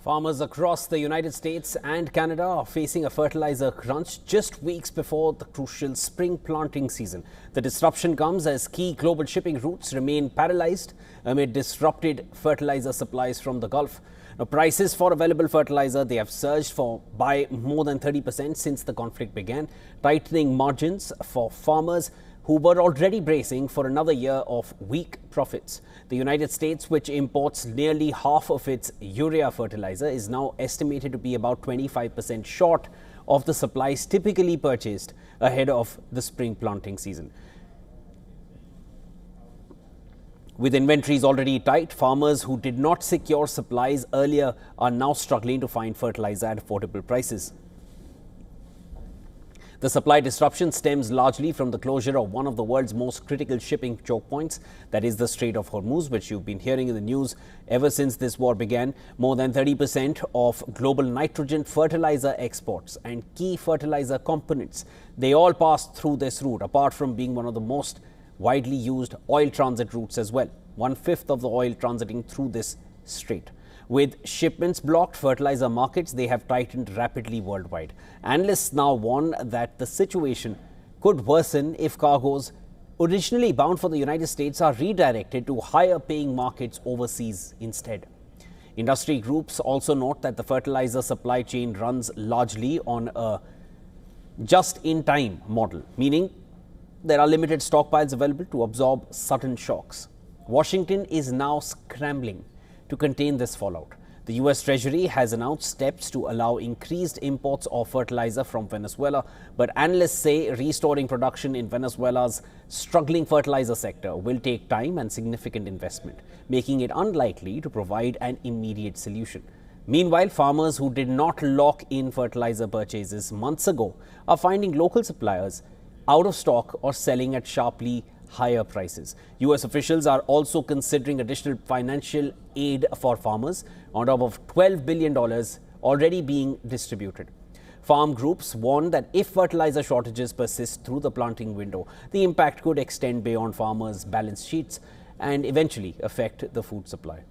Farmers across the United States and Canada are facing a fertilizer crunch just weeks before the crucial spring planting season. The disruption comes as key global shipping routes remain paralyzed amid disrupted fertilizer supplies from the Gulf. Now, prices for available fertilizer, they have surged by more than 30% since the conflict began, tightening margins for farmers who were already bracing for another year of weak profits. The United States, which imports nearly half of its urea fertilizer, is now estimated to be about 25% short of the supplies typically purchased ahead of the spring planting season. With inventories already tight, farmers who did not secure supplies earlier are now struggling to find fertilizer at affordable prices. The supply disruption stems largely from the closure of one of the world's most critical shipping choke points, that is the Strait of Hormuz, which you've been hearing in the news ever since this war began. More than 30% of global nitrogen fertilizer exports and key fertilizer components, they all pass through this route, apart from being one of the most widely used oil transit routes as well. 1/5 of the oil transiting through this strait. With shipments blocked, fertilizer markets, they have tightened rapidly worldwide. Analysts now warn that the situation could worsen if cargoes originally bound for the United States are redirected to higher paying markets overseas instead. Industry groups also note that the fertilizer supply chain runs largely on a just-in-time model, meaning there are limited stockpiles available to absorb sudden shocks. Washington is now scrambling to contain this fallout. The U.S. Treasury has announced steps to allow increased imports of fertilizer from Venezuela, but analysts say restoring production in Venezuela's struggling fertilizer sector will take time and significant investment, making it unlikely to provide an immediate solution. Meanwhile, farmers who did not lock in fertilizer purchases months ago are finding local suppliers out of stock or selling at sharply higher prices. U.S. officials are also considering additional financial aid for farmers on top of $12 billion already being distributed. Farm groups warn that if fertilizer shortages persist through the planting window, the impact could extend beyond farmers' balance sheets and eventually affect the food supply.